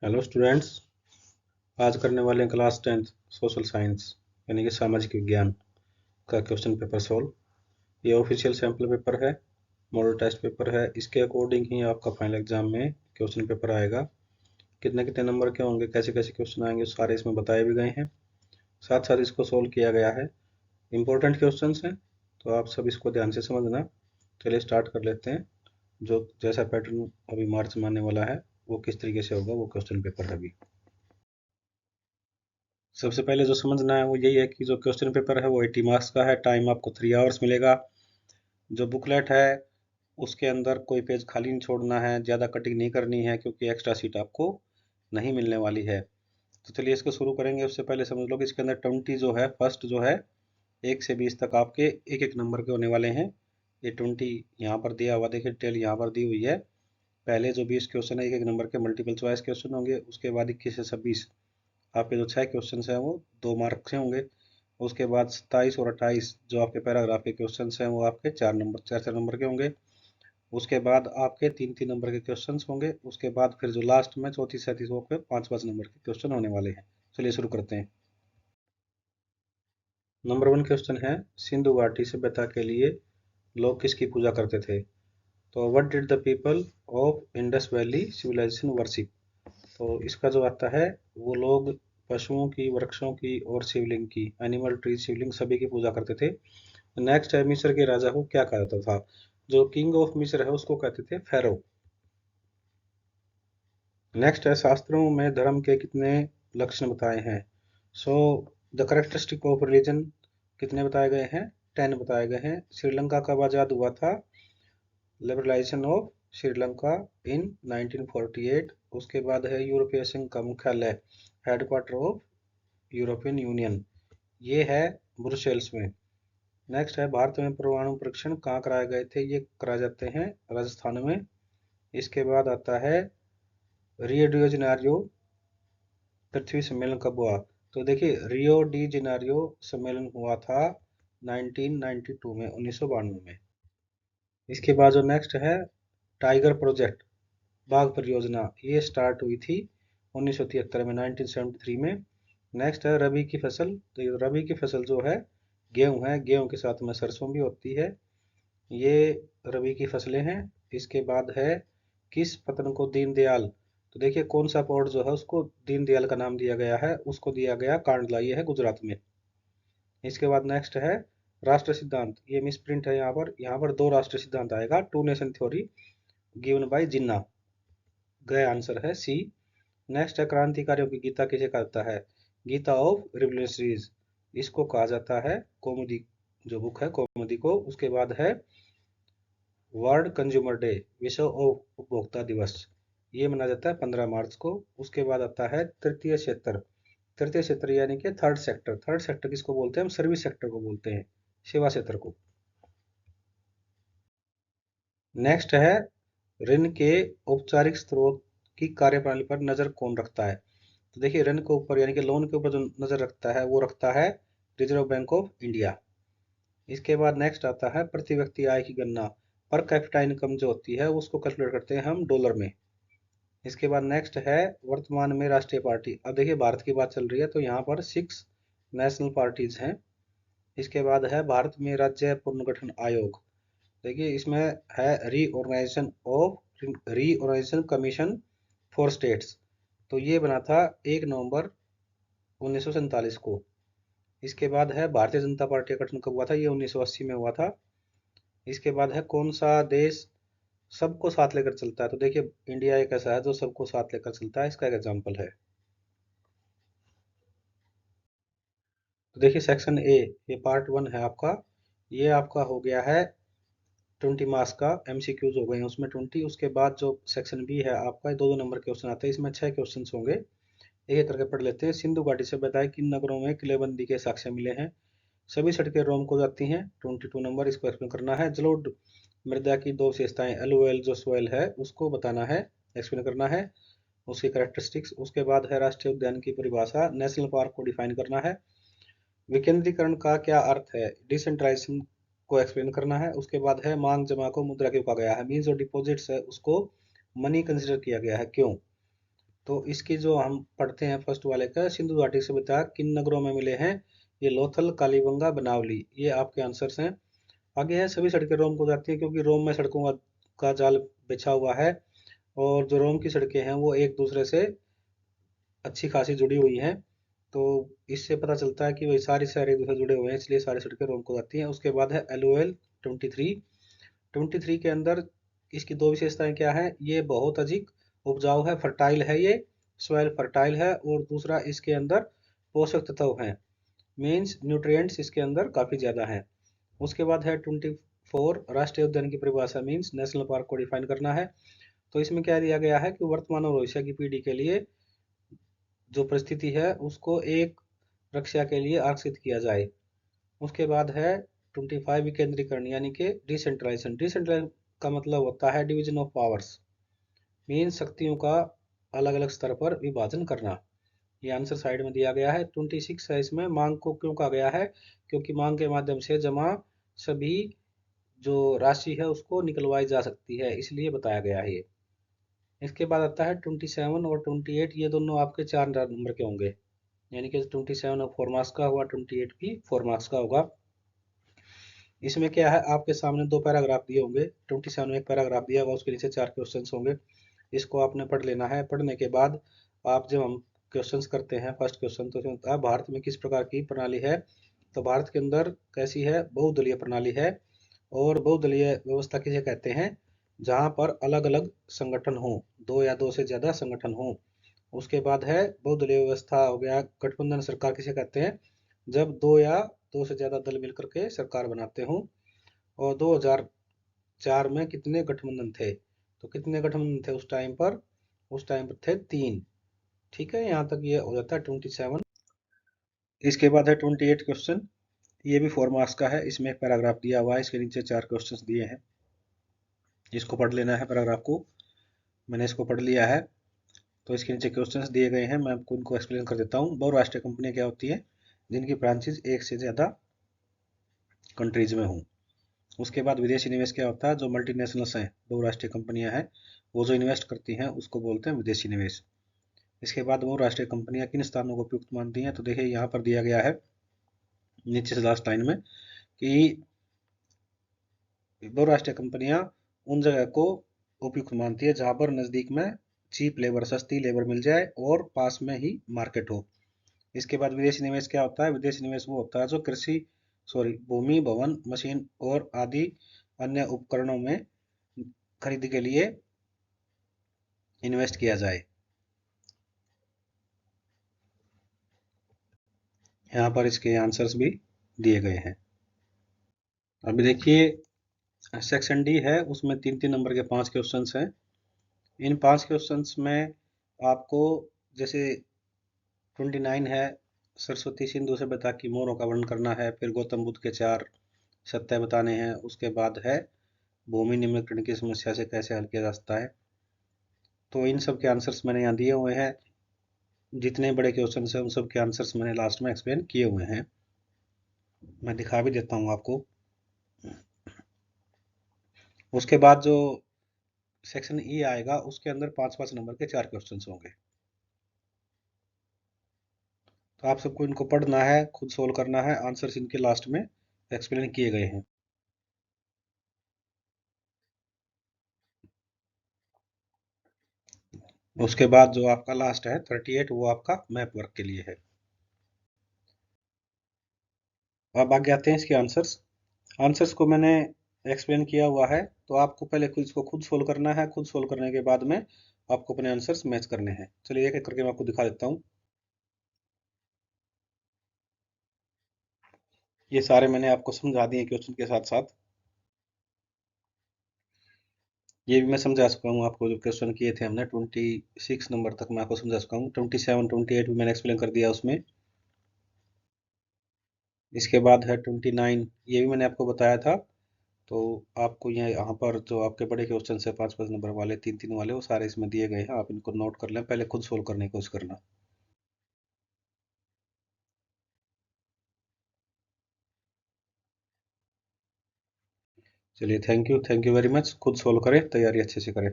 Hello students. आज करने वाले हैं क्लास 10th सोशल साइंस यानी कि सामाजिक विज्ञान का क्वेश्चन पेपर सोल्व। ये ऑफिशियल सैम्पल पेपर है, मॉडल टेस्ट पेपर है। इसके अकॉर्डिंग ही आपका फाइनल एग्जाम में क्वेश्चन पेपर आएगा। कितने कितने नंबर के होंगे, कैसे कैसे क्वेश्चन आएंगे, सारे इसमें बताए भी गए हैं। साथ साथ इसको सोल्व किया गया है। इंपॉर्टेंट क्वेश्चन हैं, तो आप सब इसको ध्यान से समझना। चलिए स्टार्ट कर लेते हैं। जो जैसा पैटर्न अभी मार्च में आने वाला है वो किस तरीके से होगा, वो क्वेश्चन पेपर है अभी। सबसे पहले जो समझना है वो यही है कि जो क्वेश्चन पेपर है वो 80 मार्क्स का है। टाइम आपको 3 आवर्स मिलेगा। जो बुकलेट है उसके अंदर कोई पेज खाली नहीं छोड़ना है, ज़्यादा कटिंग नहीं करनी है क्योंकि एक्स्ट्रा सीट आपको नहीं मिलने वाली है। तो चलिए इसको शुरू करेंगे। उससे पहले समझ लो कि इसके अंदर 20 जो है, फर्स्ट जो है 1 से 20 तक आपके एक एक नंबर के होने वाले हैं। ये 20 यहाँ पर दिया हुआ, देखिए डिटेल यहाँ पर दी हुई है। पहले जो 20 क्वेश्चन है एक एक नंबर के मल्टीपल चॉइस क्वेश्चन होंगे। उसके बाद 21 से 26 आपके जो 6 क्वेश्चन हैं वो 2 मार्क्स के होंगे। उसके बाद 27 और 28 जो आपके पैराग्राफ के क्वेश्चन हैं वो आपके 4 नंबर 4 4 नंबर के होंगे। उसके बाद आपके 3 3 नंबर के क्वेश्चन होंगे। उसके बाद फिर जो लास्ट में 34 37 वो आपके 5 5 नंबर के क्वेश्चन होने वाले हैं। चलिए शुरू करते हैं। नंबर 1 क्वेश्चन है, सिंधु घाटी सभ्यता के लिए लोग किसकी पूजा करते थे? तो what did the people of Indus Valley civilisation worship? तो इसका जो आता है वो लोग पशुओं की, वृक्षों की और शिवलिंग की, एनिमल ट्री शिवलिंग सभी की पूजा करते थे। नेक्स्ट है, मिस्र के राजा को क्या कहा जाता था? जो किंग ऑफ मिस्र है उसको कहते थे फेरो। नेक्स्ट है, शास्त्रों में धर्म के कितने लक्षण बताए हैं? So the characteristic of religion कितने बताए गए हैं? 10 बताए गए हैं। श्रीलंका कब आजाद हुआ था? लिबरलाइजेशन ऑफ श्रीलंका इन 1948। उसके बाद है, यूरोपीय संघ का मुख्यालय, हेडक्वार्टर ऑफ यूरोपियन यूनियन, ये है ब्रुसेल्स में। नेक्स्ट है, भारत में परमाणु परीक्षण कहाँ कराए गए थे? ये कराए जाते हैं राजस्थान में। इसके बाद आता है, रियो डी जेनेरियो पृथ्वी सम्मेलन कब हुआ? तो देखिए रियो डी जेनेरियो सम्मेलन हुआ था 1992 में, 1992 में। इसके बाद जो नेक्स्ट है, टाइगर प्रोजेक्ट, बाघ परियोजना, ये स्टार्ट हुई थी 1973 में, 1973 में। नेक्स्ट है, रबी की फसल। तो ये रबी की फसल जो है गेहूं है, गेहूं के साथ में सरसों भी होती है। ये रबी की फसलें हैं। इसके बाद है, किस पतन को दीनदयाल, तो देखिए कौन सा पोर्ट जो है उसको दीनदयाल का नाम दिया गया है, उसको दिया गया कांडला, ये है गुजरात में। इसके बाद नेक्स्ट है, राष्ट्र सिद्धांत, ये मिस प्रिंट है यहाँ पर दो राष्ट्र सिद्धांत आएगा, two nation theory given by Jinnah. गया आंसर है सी। नेक्स्ट है, क्रांतिकारियों की गीता किसे कहा जाता है? गीता ऑफ रिवोल्यूशनरीज, इसको कहा जाता है कौमुदी, जो बुक है कौमुदी को। उसके बाद है, वर्ल्ड कंज्यूमर डे, विश्व उपभोक्ता दिवस, ये मनाया जाता है 15 मार्च को। उसके बाद आता है तृतीय क्षेत्र। तृतीय क्षेत्र यानी कि थर्ड सेक्टर। थर्ड सेक्टर किसको बोलते हैं? हम सर्विस सेक्टर को बोलते हैं, सेवा क्षेत्र को। नेक्स्ट है, ऋण के औपचारिक स्रोत की कार्यप्रणाली पर नजर कौन रखता है? तो देखिए ऋण के ऊपर यानी कि लोन के ऊपर जो नजर रखता है वो रखता है रिजर्व बैंक ऑफ इंडिया। इसके बाद नेक्स्ट आता है, प्रति व्यक्ति आय की गणना, पर कैपिटा इनकम जो होती है उसको कैलकुलेट करते हैं हम डॉलर में। इसके बाद नेक्स्ट है, वर्तमान में राष्ट्रीय पार्टी। अब देखिए भारत की बात चल रही है तो यहाँ पर 6 नेशनल पार्टीज हैं। इसके बाद है, भारत में राज्य पुनर्गठन आयोग। देखिए इसमें है, रीऑर्गेनाइजेशन कमीशन फॉर स्टेट्स, तो ये बना था 1 नवंबर 1947 को। इसके बाद है, भारतीय जनता पार्टी का गठन कब हुआ था? ये 1980 में हुआ था। इसके बाद है, कौन सा देश सबको साथ लेकर चलता है? तो देखिए इंडिया एक ऐसा है जो सबको साथ लेकर चलता है, इसका एक एग्जाम्पल है। तो देखिए सेक्शन ए, ये पार्ट 1 है आपका। ये आपका हो गया है 20 मार्क्स का, एमसीक्यूज हो गए हैं उसमें 20। उसके बाद जो सेक्शन बी है आपका, दो दो नंबर क्वेश्चन आते हैं, इसमें 6 क्वेश्चन होंगे। एक एक करके पढ़ लेते हैं। सिंधु घाटी से बताए किन नगरों में किलेबंदी के साक्ष्य मिले हैं? सभी सड़कें रोम को जाती हैं, 22 नंबर, इसको एक्सप्लेन करना है। जलोढ़ मृदा की दो विशेषताएं, एलओएल जो सोयल है उसको बताना है, एक्सप्लेन करना है उसकी करेक्टरिस्टिक्स। उसके बाद है, राष्ट्रीय उद्यान की परिभाषा, नेशनल पार्क को डिफाइन करना है। विकेंद्रीकरण का क्या अर्थ है? डिसेंट्रलाइजेशन को एक्सप्लेन करना है। उसके बाद है, मांग जमा को मुद्रा क्यों कहा गया है? मीन्स जो डिपॉजिट्स है उसको मनी कंसिडर किया गया है, क्यों? तो इसकी जो हम पढ़ते हैं फर्स्ट वाले का, सिंधु घाटी सभ्यता किन नगरों में मिले हैं? ये लोथल, कालीबंगा, बनावली, ये आपके आंसर्स हैं। आगे है सभी सड़कें रोम को जाती हैं, क्योंकि रोम में सड़कों का जाल बिछा हुआ है, और जो रोम की सड़कें हैं वो एक दूसरे से अच्छी खासी जुड़ी हुई हैं। तो इससे पता चलता है कि वही सारी सारे एक दूसरे से जुड़े हुए हैं, इसलिए सारी सड़कें रोम को जाती हैं। उसके बाद है LOL 23। 23 के अंदर इसकी दो विशेषताएं क्या है? ये बहुत अधिक उपजाऊ है, फर्टाइल है, ये सॉइल फर्टाइल है, और दूसरा इसके अंदर पोषक तत्व हैं, मीन्स न्यूट्रिएंट्स इसके अंदर काफी ज्यादा है। उसके बाद है 24, राष्ट्रीय उद्यान की परिभाषा, मीन्स नेशनल पार्क को डिफाइन करना है। तो इसमें क्या दिया गया है कि वर्तमान और भविष्य की पीढ़ी के लिए जो परिस्थिति है उसको एक रक्षा के लिए आकर्षित किया जाए। उसके बाद है 25, विकेंद्रीकरण यानी कि डिसेंट्रलाइजेशन। डिसेंट्रलाइजेशन का मतलब होता है डिवीजन ऑफ पावर्स, मीन शक्तियों का अलग अलग स्तर पर विभाजन करना। ये आंसर साइड में दिया गया है। 26 है, इसमें मांग को क्यों कहा गया है? क्योंकि मांग के माध्यम से जमा सभी जो राशि है उसको निकलवाई जा सकती है, इसलिए बताया गया है ये। इसके बाद आता है 27 और 28, ये दोनों आपके 4 नंबर के होंगे, यानी कि 27 फोर मार्क्स का हुआ, 28 भी 4 मार्क्स का होगा। इसमें क्या है, आपके सामने दो पैराग्राफ दिए होंगे। 27 में एक पैराग्राफ दिया होगा, उसके नीचे 4 क्वेश्चन होंगे। इसको आपने पढ़ लेना है। पढ़ने के बाद आप जब हम क्वेश्चंस करते हैं, फर्स्ट क्वेश्चन तो होता है भारत में किस प्रकार की प्रणाली है? तो भारत के अंदर कैसी है? बहुदलीय प्रणाली है। और बहुदलीय व्यवस्था किसे कहते हैं? जहां पर अलग अलग संगठन हो, दो या दो से ज्यादा संगठन हो। उसके बाद है बहुदलीय व्यवस्था हो गया। गठबंधन सरकार किसे कहते हैं? जब दो या दो से ज्यादा दल मिलकर के सरकार बनाते हों। और 2004 में कितने गठबंधन थे? तो कितने गठबंधन थे उस टाइम पर? उस टाइम पर थे 3। ठीक है, यहाँ तक ये हो जाता है 27। इसके बाद है 28 क्वेश्चन। ये भी 4 मार्क्स का है। इसमें एक पैराग्राफ दिया हुआ है, इसके नीचे 4 क्वेश्चन दिए हैं, इसको पढ़ लेना है। पैराग्राफ को मैंने इसको पढ़ लिया है। तो इसके नीचे क्वेश्चंस दिए गए हैं, मैं आपको इनको एक्सप्लेन कर देता हूँ। बहुराष्ट्रीय कंपनियां क्या होती है? जिनकी ब्रांचेज एक से ज़्यादा कंट्रीज में हों। उसके बाद विदेशी निवेश क्या होता है? जो मल्टीनेशनल्स हैं, बहुराष्ट्रीय कंपनियां हैं, वो जो इन्वेस्ट करती हैं उसको बोलते हैं विदेशी निवेश। इसके बाद बहुराष्ट्रीय कंपनियां किन स्थानों को उपयुक्त मानती हैं? तो देखिए यहाँ पर दिया गया है नीचे से लास्ट लाइन में कि बहुराष्ट्रीय कंपनियां उन जगह को उपयुक्त मानती है जहां पर नजदीक में चीप लेबर, सस्ती लेबर मिल जाए और पास में ही मार्केट हो। इसके बाद विदेशी निवेश क्या होता है? विदेशी निवेश वो होता है जो कृषि भूमि, भवन, मशीन और आदि अन्य उपकरणों में खरीद के लिए इन्वेस्ट किया जाए। यहाँ पर इसके आंसर्स भी दिए गए हैं। अभी देखिए सेक्शन डी है, उसमें 3-3 नंबर के 5 क्वेश्चंस हैं। इन 5 क्वेश्चंस में आपको जैसे 29 है, सरस्वती सिंधु सभ्यता की मोहरों का वर्णन करना है। फिर गौतम बुद्ध के 4 सत्य बताने हैं। उसके बाद है भूमि निम्नीकरण की समस्या से कैसे हल किया जा सकता है। तो इन सब के आंसर्स मैंने यहाँ दिए हुए हैं। जितने बड़े क्वेश्चन हैं उन सब के आंसर्स मैंने लास्ट में एक्सप्लेन किए हुए हैं। मैं दिखा भी देता हूँ आपको। उसके बाद जो सेक्शन ई आएगा उसके अंदर 5-5 नंबर के 4 क्वेश्चन होंगे। तो आप सबको इनको पढ़ना है, खुद सोल्व करना है। आंसर्स इनके लास्ट में एक्सप्लेन किए गए हैं। उसके बाद जो आपका लास्ट है 38, वो आपका मैप वर्क के लिए है। अब आगे आते हैं इसके आंसर्स। आंसर्स को मैंने एक्सप्लेन किया हुआ है, तो आपको पहले खुद इसको खुद सोल्व करना है। खुद सोल्व करने के बाद में आपको अपने आंसर्स मैच करने हैं। चलिए एक एक करके मैं आपको दिखा देता हूँ। ये सारे मैंने आपको समझा दिए क्वेश्चन के साथ साथ। ये भी मैं समझा चुका हूँ आपको, जो क्वेश्चन किए थे हमने 26 नंबर तक मैं आपको समझा चुका हूँ। 27, 28 भी मैंने एक्सप्लेन कर दिया उसमें। इसके बाद है 29, ये भी मैंने आपको बताया था। तो आपको यहाँ पर जो आपके बड़े क्वेश्चन है 5-5 नंबर वाले, 3-3 वाले, वो सारे इसमें दिए गए हैं। आप इनको नोट कर लें, पहले खुद सोल्व करने की कोशिश करना। चलिए थैंक यू वेरी मच। खुद सोल्व करें, तैयारी अच्छे से करें।